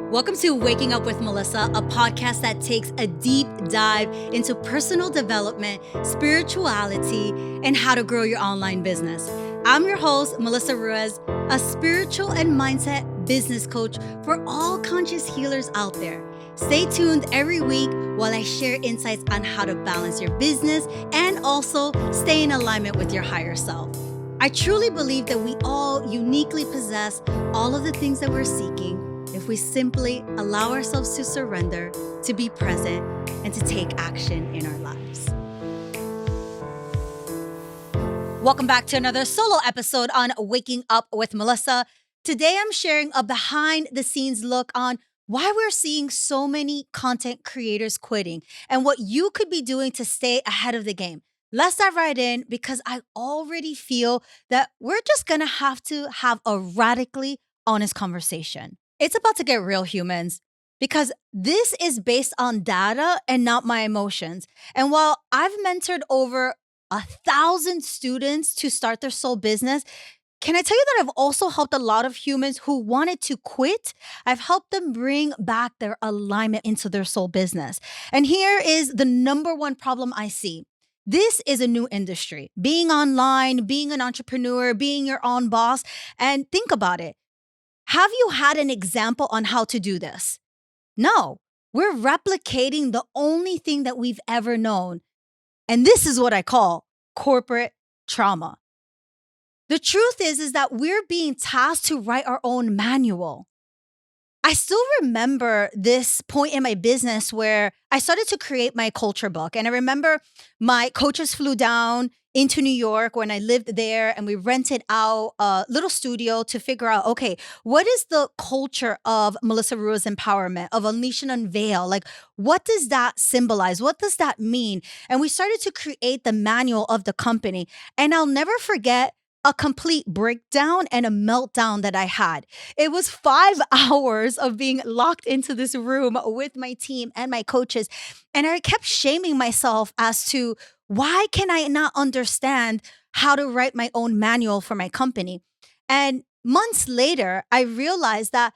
Welcome to Waking Up with Melissa, a podcast that takes a deep dive into personal development, spirituality, and how to grow your online business. I'm your host, Melissa Ruiz, a spiritual and mindset business coach for all conscious healers out there. Stay tuned every week while I share insights on how to balance your business and also stay in alignment with your higher self. I truly believe that we all uniquely possess all of the things that we're seeking if we simply allow ourselves to surrender, to be present, and to take action in our lives. Welcome back to another solo episode on Waking Up with Melissa. Today, I'm sharing a behind-the-scenes look on why we're seeing so many content creators quitting and what you could be doing to stay ahead of the game. Let's dive right in because I already feel that we're just going to have a radically honest conversation. It's about to get real, humans, because this is based on data and not my emotions. And while I've mentored over 1,000 students to start their soul business, can I tell you that I've also helped a lot of humans who wanted to quit? I've helped them bring back their alignment into their soul business. And here is the number one problem I see. This is a new industry. Being online, being an entrepreneur, being your own boss. And think about it. Have you had an example on how to do this? No, we're replicating the only thing that we've ever known. And this is what I call corporate trauma. The truth is that we're being tasked to write our own manual. I still remember this point in my business where I started to create my culture book. And I remember my coaches flew down into New York when I lived there, and we rented out a little studio to figure out, okay, what is the culture of Melissa Ruiz Empowerment, of Unleash and Unveil? Like, what does that symbolize? What does that mean? And we started to create the manual of the company. And I'll never forget a complete breakdown and a meltdown that I had. It was 5 hours of being locked into this room with my team and my coaches. And I kept shaming myself as to why can I not understand how to write my own manual for my company? And months later, I realized that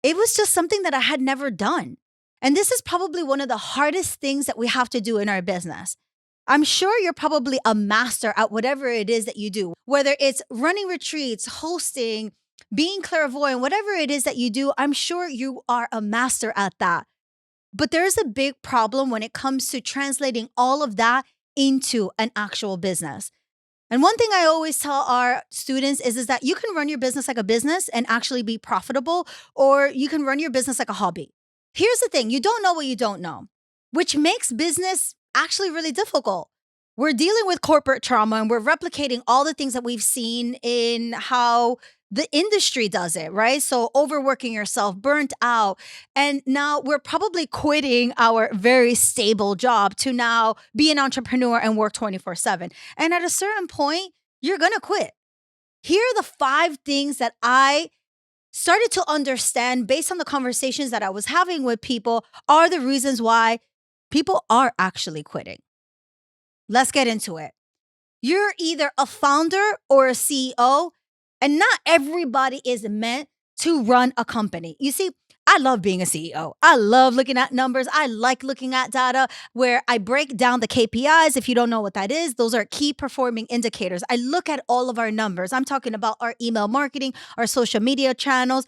it was just something that I had never done. And this is probably one of the hardest things that we have to do in our business. I'm sure you're probably a master at whatever it is that you do, whether it's running retreats, hosting, being clairvoyant, whatever it is that you do, I'm sure you are a master at that. But there's a big problem when it comes to translating all of that into an actual business. And one thing I always tell our students is that you can run your business like a business and actually be profitable, or you can run your business like a hobby. Here's the thing, you don't know what you don't know, which makes business actually really difficult. We're dealing with corporate trauma and we're replicating all the things that we've seen in how the industry does it, right? So overworking yourself, burnt out. And now we're probably quitting our very stable job to now be an entrepreneur and work 24/7. And at a certain point, you're going to quit. Here are the 5 things that I started to understand based on the conversations that I was having with people are the reasons why people are actually quitting. Let's get into it. You're either a founder or a CEO, and not everybody is meant to run a company. You see, I love being a CEO. I love looking at numbers. I like looking at data where I break down the KPIs. If you don't know what that is, those are key performing indicators. I look at all of our numbers. I'm talking about our email marketing, our social media channels.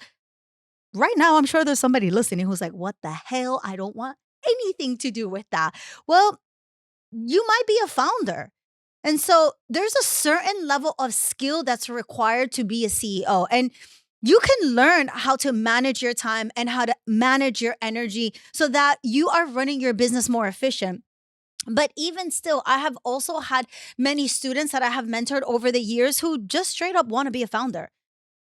Right now, I'm sure there's somebody listening who's like, what the hell? I don't want anything to do with that. Well, you might be a founder. And so there's a certain level of skill that's required to be a CEO. And you can learn how to manage your time and how to manage your energy so that you are running your business more efficient. But even still, I have also had many students that I have mentored over the years who just straight up want to be a founder.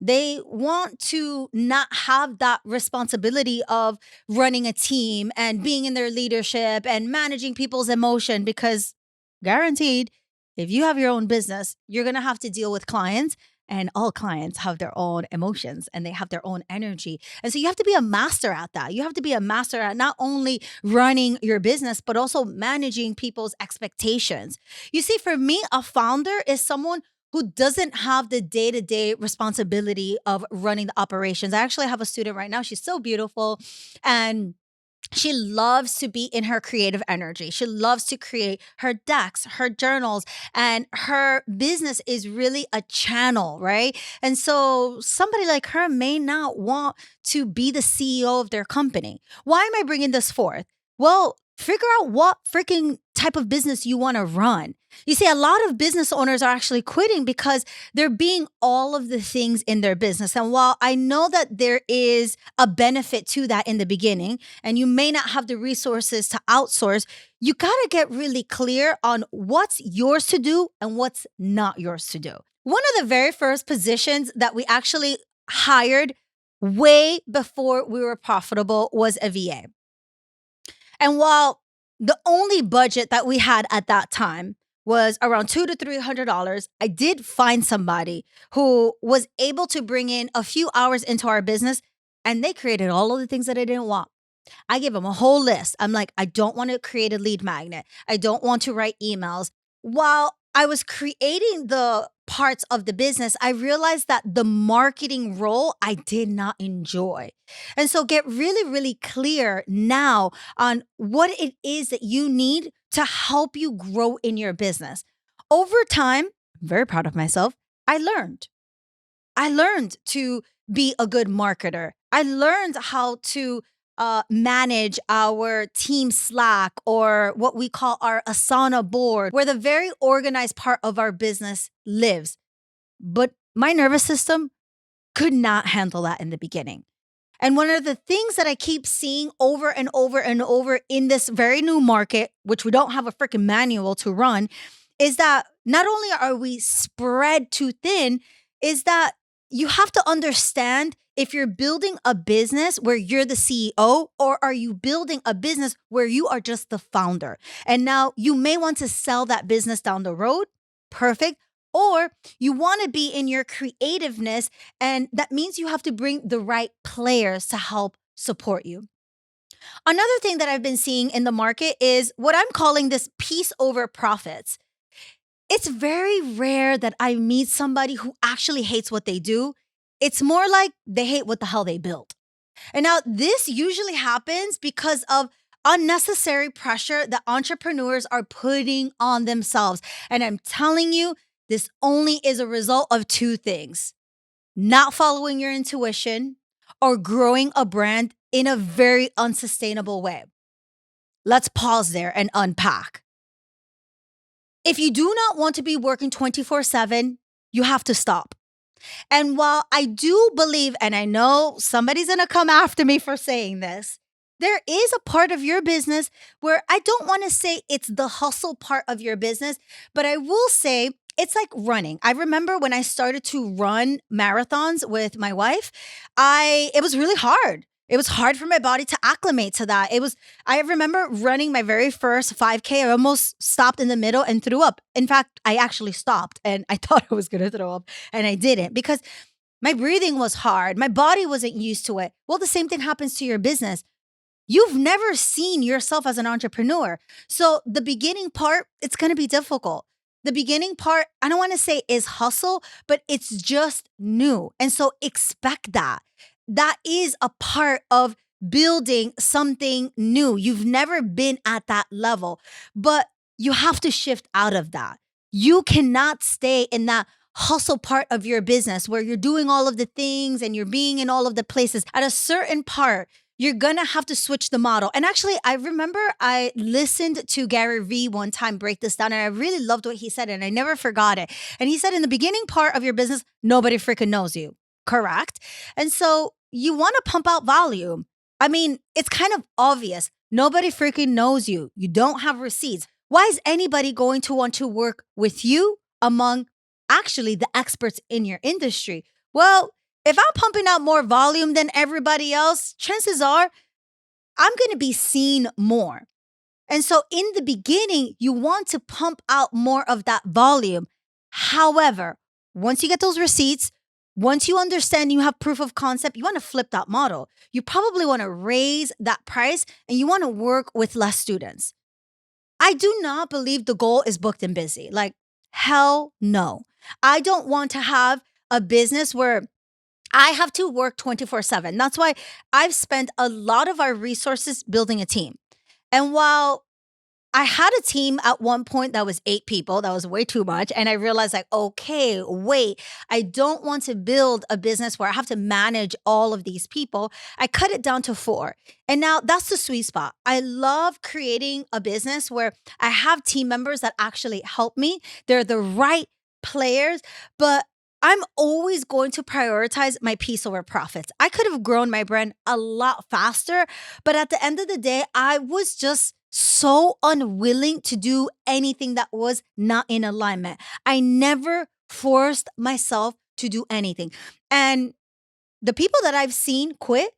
They want to not have that responsibility of running a team and being in their leadership and managing people's emotion because guaranteed, if you have your own business, you're going to have to deal with clients, and all clients have their own emotions and they have their own energy. And so you have to be a master at that. You have to be a master at not only running your business, but also managing people's expectations. You see, for me, a founder is someone who doesn't have the day-to-day responsibility of running the operations. I actually have a student right now. She's so beautiful, and she loves to be in her creative energy. She loves to create her decks, her journals, and her business is really a channel, right? And so somebody like her may not want to be the CEO of their company. Why am I bringing this forth? Well, figure out what freaking type of business you want to run. You see, a lot of business owners are actually quitting because they're being all of the things in their business. And while I know that there is a benefit to that in the beginning, and you may not have the resources to outsource, you got to get really clear on what's yours to do and what's not yours to do. One of the very first positions that we actually hired way before we were profitable was a VA. And while the only budget that we had at that time was around $200 to $300, I did find somebody who was able to bring in a few hours into our business, and they created all of the things that I didn't want. I gave them a whole list. I'm like, I don't want to create a lead magnet. I don't want to write emails. While I was creating the parts of the business, I realized that the marketing role I did not enjoy. And so get really, really clear now on what it is that you need to help you grow in your business. Over time, I'm very proud of myself. I learned. I learned to be a good marketer. I learned how to manage our team Slack or what we call our Asana board, where the very organized part of our business lives. But my nervous system could not handle that in the beginning. And one of the things that I keep seeing over and over and over in this very new market, which we don't have a freaking manual to run, is that not only are we spread too thin, is that you have to understand if you're building a business where you're the CEO, or are you building a business where you are just the founder? And now you may want to sell that business down the road. Perfect. Or you want to be in your creativeness, and that means you have to bring the right players to help support you. Another thing that I've been seeing in the market is what I'm calling this peace over profits. It's very rare that I meet somebody who actually hates what they do. It's more like they hate what the hell they built. And now this usually happens because of unnecessary pressure that entrepreneurs are putting on themselves. And I'm telling you, this only is a result of two things: not following your intuition or growing a brand in a very unsustainable way. Let's pause there and unpack. If you do not want to be working 24/7, you have to stop. And while I do believe, and I know somebody's gonna come after me for saying this, there is a part of your business where I don't wanna say it's the hustle part of your business, but I will say it's like running. I remember when I started to run marathons with my wife, it was really hard. It was hard for my body to acclimate to that. I remember running my very first 5K. I almost stopped in the middle and threw up. In fact, I actually stopped and I thought I was going to throw up and I didn't because my breathing was hard. My body wasn't used to it. Well, the same thing happens to your business. You've never seen yourself as an entrepreneur. So the beginning part, it's going to be difficult. The beginning part, I don't want to say is hustle, but it's just new. And so expect that. That is a part of building something new. You've never been at that level, but you have to shift out of that. You cannot stay in that hustle part of your business where you're doing all of the things and you're being in all of the places. At a certain part, you're gonna have to switch the model. And actually, I remember I listened to Gary Vee one time break this down, and I really loved what he said, and I never forgot it. And he said, in the beginning part of your business, nobody freaking knows you. Correct? And so you want to pump out volume. I mean, it's kind of obvious. Nobody freaking knows you. You don't have receipts. Why is anybody going to want to work with you among actually the experts in your industry? Well, if I'm pumping out more volume than everybody else, chances are I'm going to be seen more. And so in the beginning, you want to pump out more of that volume. However, once you get those receipts, once you understand you have proof of concept, you want to flip that model. You probably want to raise that price and you want to work with less students. I do not believe the goal is booked and busy. Like, hell no. I don't want to have a business where I have to work 24/7. That's why I've spent a lot of our resources building a team. And while I had a team at one point that was 8 people. That was way too much. And I realized, like, okay, wait, I don't want to build a business where I have to manage all of these people. I cut it down to 4. And now that's the sweet spot. I love creating a business where I have team members that actually help me. They're the right players, but I'm always going to prioritize my piece over profits. I could have grown my brand a lot faster, but at the end of the day, I was just so unwilling to do anything that was not in alignment. I never forced myself to do anything. And the people that I've seen quit,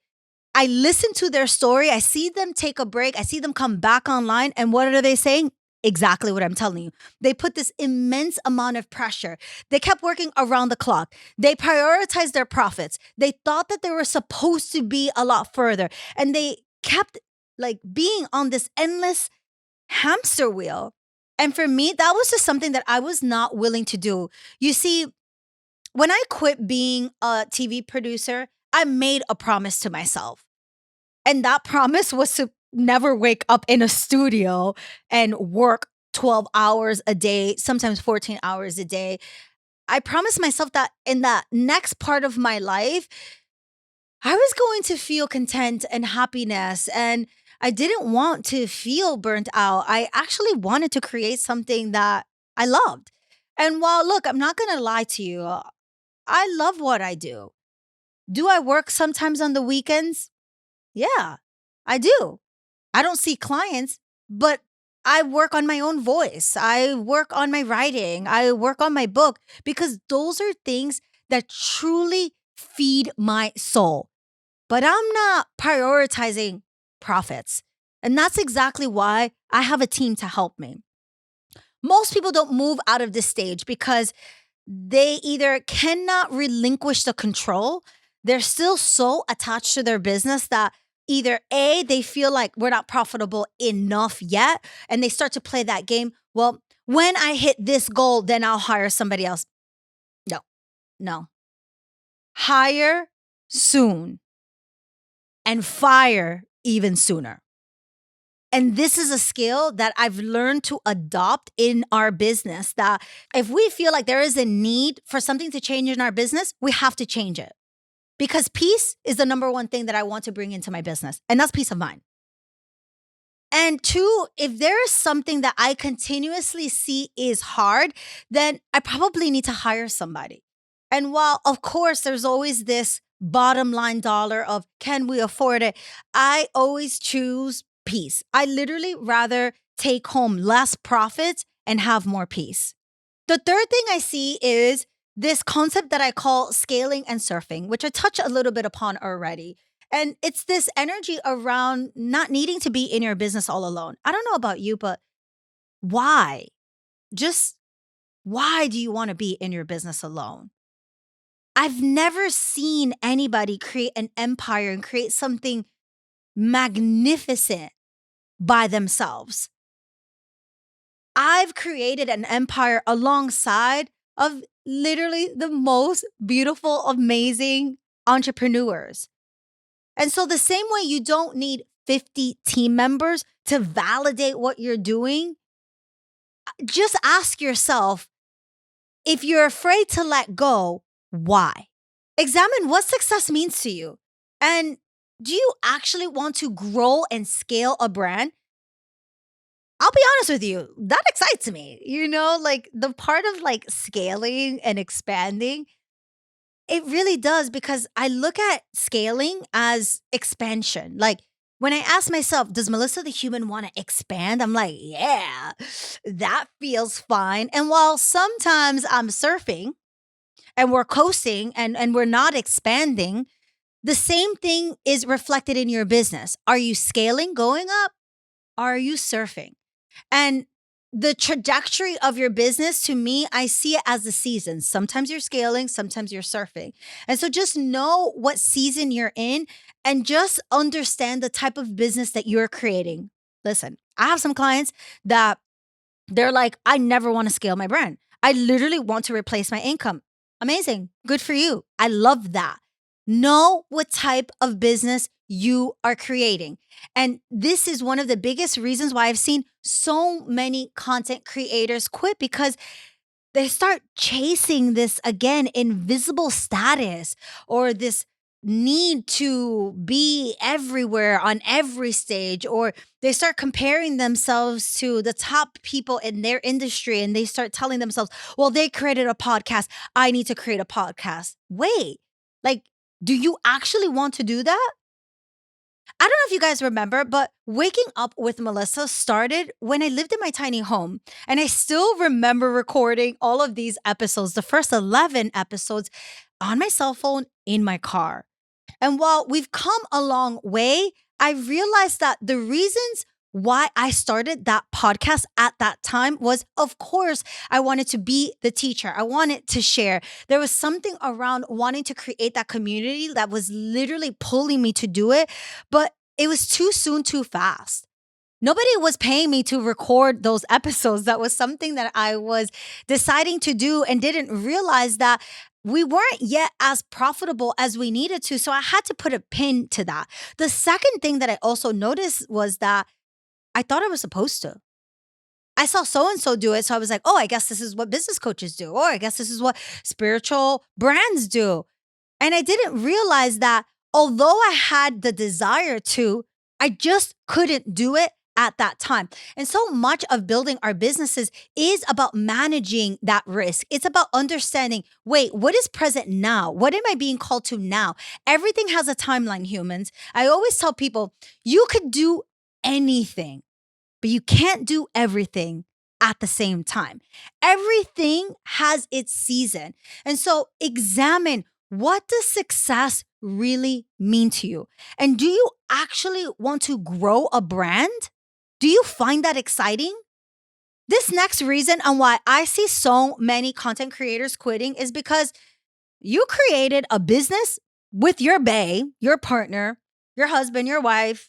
I listen to their story. I see them take a break. I see them come back online. And what are they saying? Exactly what I'm telling you. They put this immense amount of pressure. They kept working around the clock. They prioritized their profits. They thought that they were supposed to be a lot further. And they kept like being on this endless hamster wheel. And for me, that was just something that I was not willing to do. You see, when I quit being a TV producer, I made a promise to myself. And that promise was to never wake up in a studio and work 12 hours a day, sometimes 14 hours a day. I promised myself that in that next part of my life, I was going to feel content and happiness. And I didn't want to feel burnt out. I actually wanted to create something that I loved. And while, look, I'm not going to lie to you, I love what I do. Do I work sometimes on the weekends? Yeah, I do. I don't see clients, but I work on my own voice. I work on my writing. I work on my book because those are things that truly feed my soul. But I'm not prioritizing profits. And that's exactly why I have a team to help me. Most people don't move out of this stage because they either cannot relinquish the control, they're still so attached to their business that either A, they feel like we're not profitable enough yet, and they start to play that game. Well, when I hit this goal, then I'll hire somebody else. No, no. Hire soon and fire even sooner. And this is a skill that I've learned to adopt in our business that if we feel like there is a need for something to change in our business, we have to change it. Because peace is the number one thing that I want to bring into my business, and that's peace of mind. And two, if there is something that I continuously see is hard, then I probably need to hire somebody. And while, of course, there's always this bottom line dollar of can we afford it, I always choose peace. I literally rather take home less profits and have more peace. The third thing I see is this concept that I call scaling and surfing, which I touched a little bit upon already. And it's this energy around not needing to be in your business all alone. I don't know about you, but why? Just why do you want to be in your business alone? I've never seen anybody create an empire and create something magnificent by themselves. I've created an empire alongside of literally the most beautiful, amazing entrepreneurs. And so the same way you don't need 50 team members to validate what you're doing, just ask yourself, if you're afraid to let go, why? Examine what success means to you. And do you actually want to grow and scale a brand? I'll be honest with you, that excites me. Like the part of like scaling and expanding, it really does because I look at scaling as expansion. Like when I ask myself, does Melissa the human want to expand? I'm like, yeah, that feels fine. And while sometimes I'm surfing and we're coasting and we're not expanding, the same thing is reflected in your business. Are you scaling, going up? Are you surfing? And the trajectory of your business, to me, I see it as the seasons. Sometimes you're scaling, sometimes you're surfing. And so just know what season you're in and just understand the type of business that you're creating. Listen, I have some clients that they're like, I never want to scale my brand. I literally want to replace my income. Amazing. Good for you. I love that. Know what type of business you are creating. And this is one of the biggest reasons why I've seen so many content creators quit because they start chasing this again invisible status or this need to be everywhere on every stage, or they start comparing themselves to the top people in their industry and they start telling themselves, well, they created a podcast, I need to create a podcast. Wait, like, do you actually want to do that? I don't know if you guys remember, but Waking Up with Melissa started when I lived in my tiny home. And I still remember recording all of these episodes, the first 11 episodes, on my cell phone in my car. And while we've come a long way, I realized that the reasons why I started that podcast at that time was, of course, I wanted to be the teacher. I wanted to share. There was something around wanting to create that community that was literally pulling me to do it, but it was too soon, too fast. Nobody was paying me to record those episodes. That was something that I was deciding to do and didn't realize that we weren't yet as profitable as we needed to. So I had to put a pin to that. The second thing that I also noticed was that I thought I was supposed to. I saw so and so do it. So I was like, oh, I guess this is what business coaches do. Or I guess this is what spiritual brands do. And I didn't realize that although I had the desire to, I just couldn't do it at that time. And so much of building our businesses is about managing that risk. It's about understanding, wait, what is present now? What am I being called to now? Everything has a timeline, humans. I always tell people, you could do anything, but you can't do everything at the same time. Everything has its season. And so examine, what does success really mean to you? And do you actually want to grow a brand? Do you find that exciting? This next reason on why I see so many content creators quitting is because you created a business with your bae, your partner, your husband, your wife,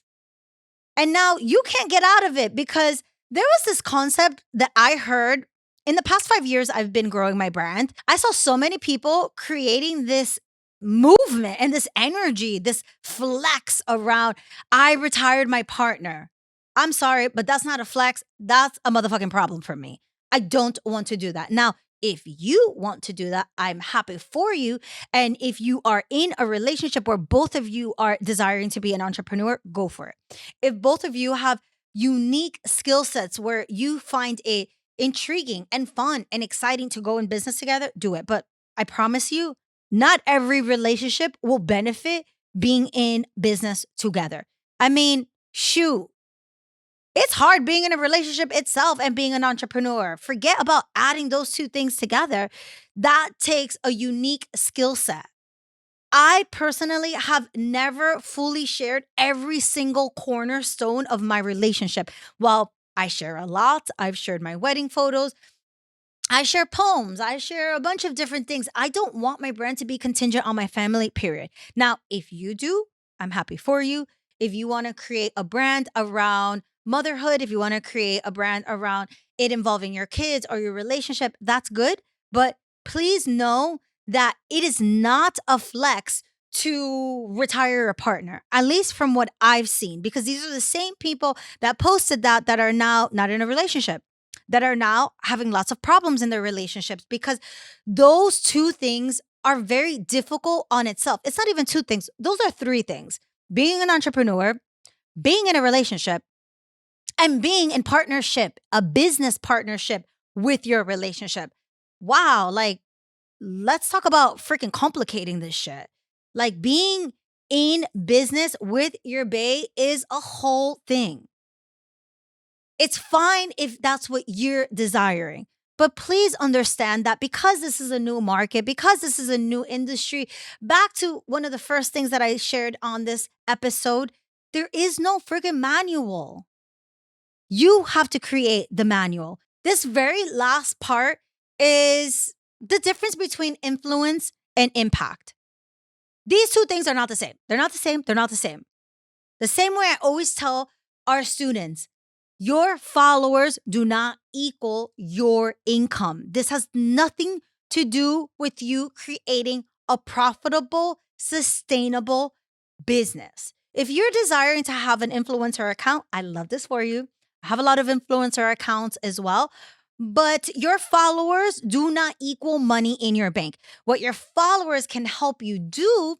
and now you can't get out of it because there was this concept that I heard in the past 5 years I've been growing my brand. I saw so many people creating this movement and this energy, this flex around, I retired my partner. I'm sorry, but that's not a flex. That's a motherfucking problem for me. I don't want to do that. Now, if you want to do that, I'm happy for you. And if you are in a relationship where both of you are desiring to be an entrepreneur, go for it. If both of you have unique skill sets where you find it intriguing and fun and exciting to go in business together, do it. But I promise you, not every relationship will benefit being in business together. I mean, shoot. It's hard being in a relationship itself and being an entrepreneur. Forget about adding those two things together. That takes a unique skill set. I personally have never fully shared every single cornerstone of my relationship. While I share a lot, I've shared my wedding photos, I share poems, I share a bunch of different things. I don't want my brand to be contingent on my family, period. Now, if you do, I'm happy for you. If you want to create a brand around motherhood, if you want to create a brand around it involving your kids or your relationship, that's good. But please know that it is not a flex to retire a partner, at least from what I've seen, because these are the same people that posted that are now not in a relationship, that are now having lots of problems in their relationships, because those two things are very difficult on itself. It's not even two things. Those are three things: being an entrepreneur, being in a relationship, and being in partnership, a business partnership with your relationship. Wow. Like, let's talk about freaking complicating this shit. Like, being in business with your bae is a whole thing. It's fine if that's what you're desiring. But please understand that because this is a new market, because this is a new industry, back to one of the first things that I shared on this episode, there is no friggin' manual. You have to create the manual. This very last part is the difference between influence and impact. These two things are not the same. They're not the same. They're not the same. The same way I always tell our students, Your followers do not equal your income. This has nothing to do with you creating a profitable, sustainable business. If you're desiring to have an influencer account, I love this for you. I have a lot of influencer accounts as well. But your followers do not equal money in your bank. What your followers can help you do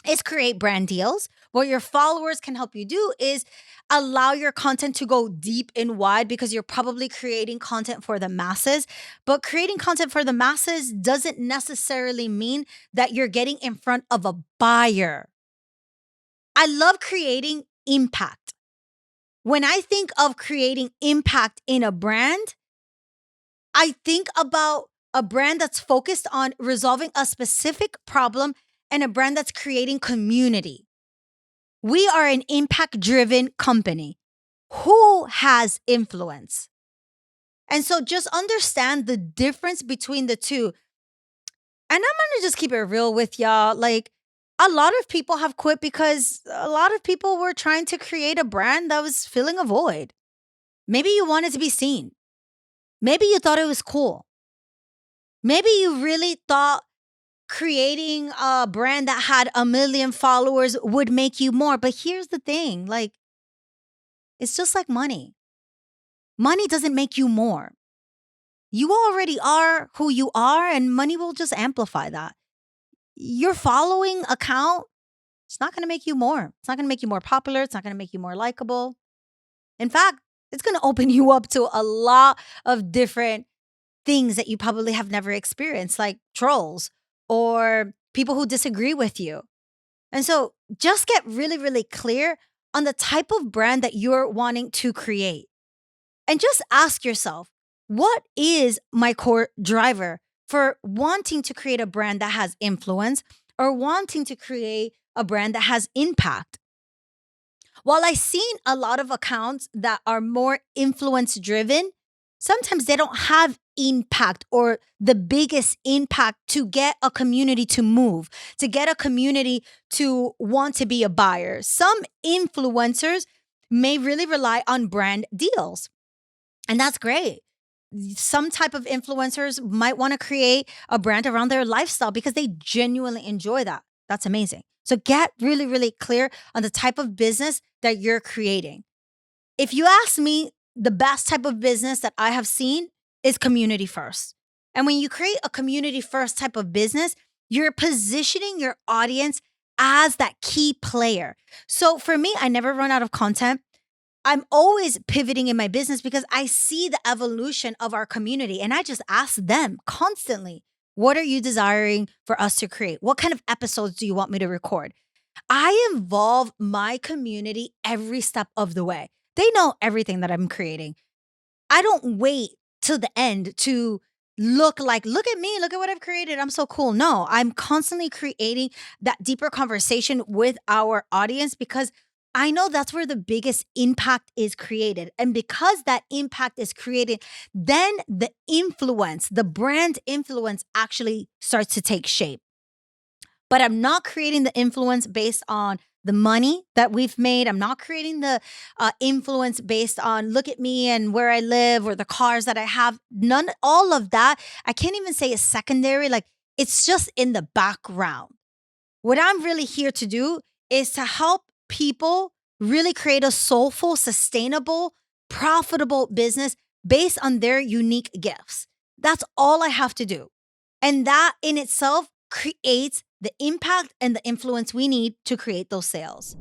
is create brand deals. What your followers can help you do is allow your content to go deep and wide because you're probably creating content for the masses. But creating content for the masses doesn't necessarily mean that you're getting in front of a buyer. I love creating impact. When I think of creating impact in a brand, I think about a brand that's focused on resolving a specific problem and a brand that's creating community. We are an impact driven company. Who has influence? And so just understand the difference between the two. And I'm going to just keep it real with y'all. Like, a lot of people have quit because a lot of people were trying to create a brand that was filling a void. Maybe you wanted to be seen. Maybe you thought it was cool. Maybe you really thought creating a brand that had 1 million followers would make you more. But here's the thing, like, it's just like money. Money doesn't make you more. You already are who you are, and money will just amplify that. Your following account, it's not going to make you more. It's not going to make you more popular. It's not going to make you more likable. In fact, it's going to open you up to a lot of different things that you probably have never experienced, like trolls or people who disagree with you. And so just get really, really clear on the type of brand that you're wanting to create. And just ask yourself, what is my core driver for wanting to create a brand that has influence or wanting to create a brand that has impact? While I've seen a lot of accounts that are more influence driven, sometimes they don't have impact or the biggest impact to get a community to move, to get a community to want to be a buyer. Some influencers may really rely on brand deals, and that's great. Some type of influencers might want to create a brand around their lifestyle because they genuinely enjoy that. That's amazing. So get really, really clear on the type of business that you're creating. If you ask me, the best type of business that I have seen is community first. And when you create a community first type of business, you're positioning your audience as that key player. So for me, I never run out of content. I'm always pivoting in my business because I see the evolution of our community. And I just ask them constantly, what are you desiring for us to create? What kind of episodes do you want me to record? I involve my community every step of the way. They know everything that I'm creating. I don't wait till the end to look at me, look at what I've created. I'm so cool. No, I'm constantly creating that deeper conversation with our audience because I know that's where the biggest impact is created. And because that impact is created, then the influence, the brand influence actually starts to take shape. But I'm not creating the influence based on the money that we've made. I'm not creating the influence based on look at me and where I live or the cars that I have. None, all of that. I can't even say it's secondary. Like, it's just in the background. What I'm really here to do is to help people really create a soulful, sustainable, profitable business based on their unique gifts. That's all I have to do. And that in itself creates the impact and the influence we need to create those sales.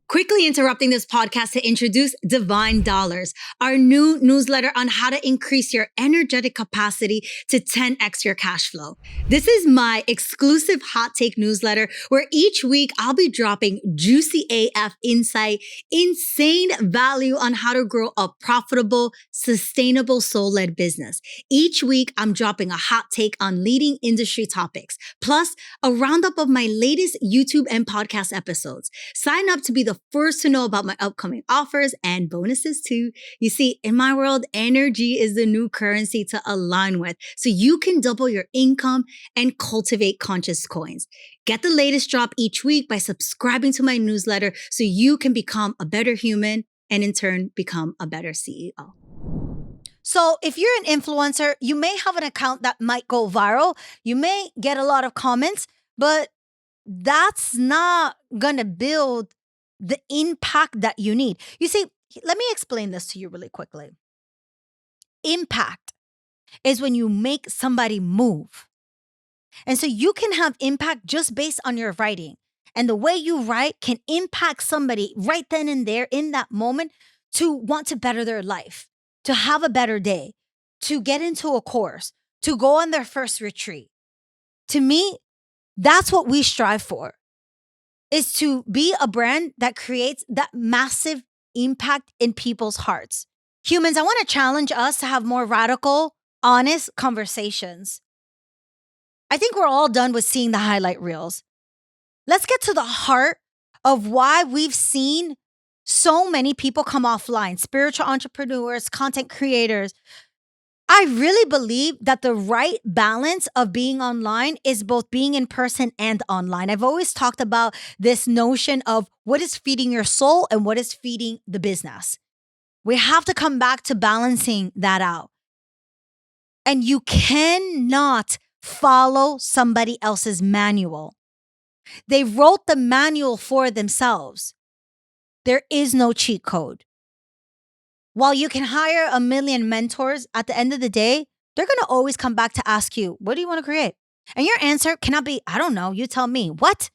Quickly interrupting this podcast to introduce Divine Dollars, our new newsletter on how to increase your energetic capacity to 10x your cash flow. This is my exclusive hot take newsletter where each week I'll be dropping juicy AF insight, insane value on how to grow a profitable, sustainable soul-led business. Each week I'm dropping a hot take on leading industry topics, plus a roundup of my latest YouTube and podcast episodes. Sign up to be the first to know about my upcoming offers and bonuses too. You see, in my world, energy is the new currency to align with so you can double your income and cultivate conscious coins. Get the latest drop each week by subscribing to my newsletter so you can become a better human and in turn become a better CEO. So, if you're an influencer, you may have an account that might go viral. You may get a lot of comments, but that's not going to build the impact that you need. You see, let me explain this to you really quickly. Impact is when you make somebody move. And so you can have impact just based on your writing. And the way you write can impact somebody right then and there in that moment to want to better their life, to have a better day, to get into a course, to go on their first retreat. To me, that's what we strive for, is to be a brand that creates that massive impact in people's hearts. Humans, I want to challenge us to have more radical, honest conversations. I think we're all done with seeing the highlight reels. Let's get to the heart of why we've seen so many people come offline, spiritual entrepreneurs, content creators. I really believe that the right balance of being online is both being in person and online. I've always talked about this notion of what is feeding your soul and what is feeding the business. We have to come back to balancing that out. And you cannot follow somebody else's manual. They wrote the manual for themselves. There is no cheat code. While you can hire a million mentors, at the end of the day, they're going to always come back to ask you, what do you want to create? And your answer cannot be, I don't know, you tell me. What?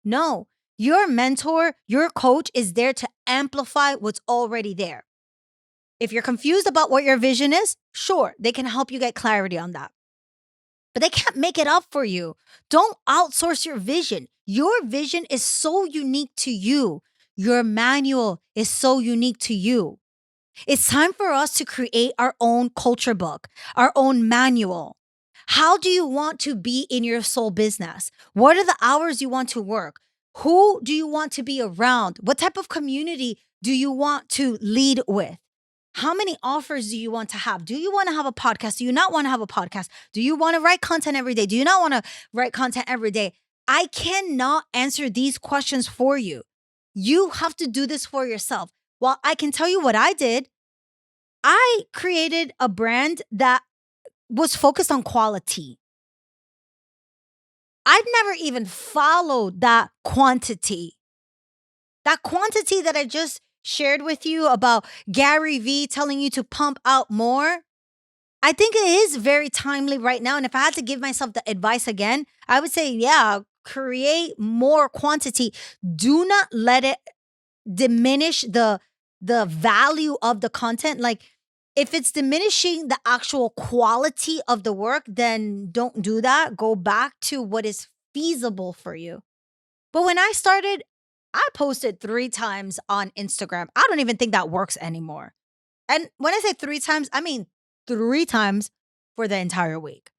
No, your mentor, your coach is there to amplify what's already there. If you're confused about what your vision is, sure, they can help you get clarity on that. But they can't make it up for you. Don't outsource your vision. Your vision is so unique to you. Your manual is so unique to you. It's time for us to create our own culture book, our own manual. How do you want to be in your soul business? What are the hours you want to work? Who do you want to be around? What type of community do you want to lead with? How many offers do you want to have? Do you want to have a podcast? Do you not want to have a podcast? Do you want to write content every day? Do you not want to write content every day? I cannot answer these questions for you. You have to do this for yourself. Well, I can tell you what I did. I created a brand that was focused on quality. I'd never even followed that quantity. That quantity that I just shared with you about Gary Vee telling you to pump out more. I think it is very timely right now. And if I had to give myself the advice again, I would say, yeah, create more quantity. Do not let it diminish the value of the content. Like, if it's diminishing the actual quality of the work, then don't do that. Go back to what is feasible for you. But when I started, I posted 3 times on Instagram. I don't even think that works anymore. And when I say 3 times, I mean 3 times for the entire week.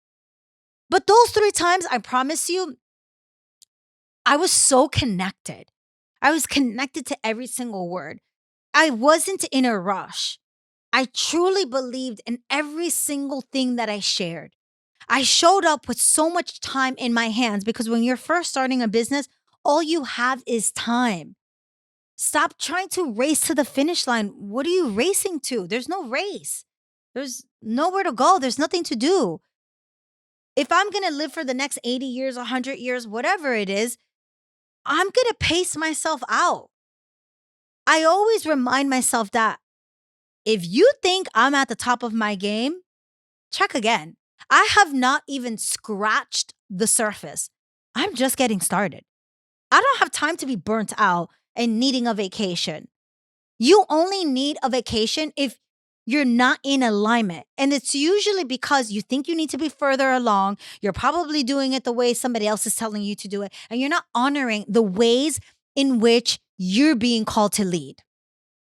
But those 3 times, I promise you, I was so connected. I was connected to every single word. I wasn't in a rush. I truly believed in every single thing that I shared. I showed up with so much time in my hands because when you're first starting a business, all you have is time. Stop trying to race to the finish line. What are you racing to? There's no race. There's nowhere to go. There's nothing to do. If I'm going to live for the next 80 years, 100 years, whatever it is, I'm going to pace myself out. I always remind myself that if you think I'm at the top of my game, check again. I have not even scratched the surface. I'm just getting started. I don't have time to be burnt out and needing a vacation. You only need a vacation if you're not in alignment. And it's usually because you think you need to be further along. You're probably doing it the way somebody else is telling you to do it. And you're not honoring the ways in which you're being called to lead.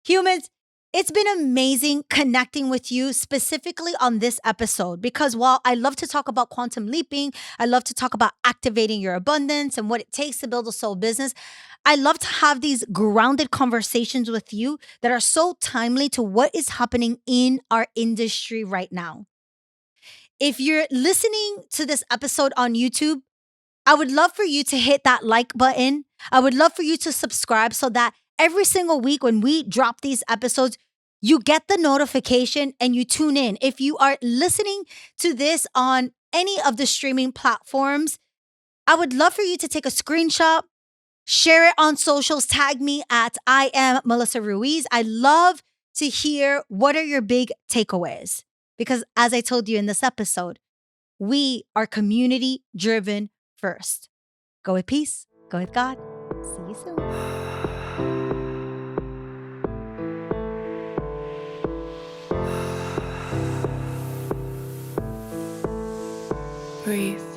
Humans, it's been amazing connecting with you specifically on this episode because while I love to talk about quantum leaping, I love to talk about activating your abundance and what it takes to build a soul business, I love to have these grounded conversations with you that are so timely to what is happening in our industry right now. If you're listening to this episode on YouTube, I would love for you to hit that like button. I would love for you to subscribe so that every single week when we drop these episodes, you get the notification and you tune in. If you are listening to this on any of the streaming platforms, I would love for you to take a screenshot, share it on socials, tag me at I am Melissa Ruiz. I love to hear what are your big takeaways. Because as I told you in this episode, we are community driven first. Go with peace. Go with God. See you soon. Breathe.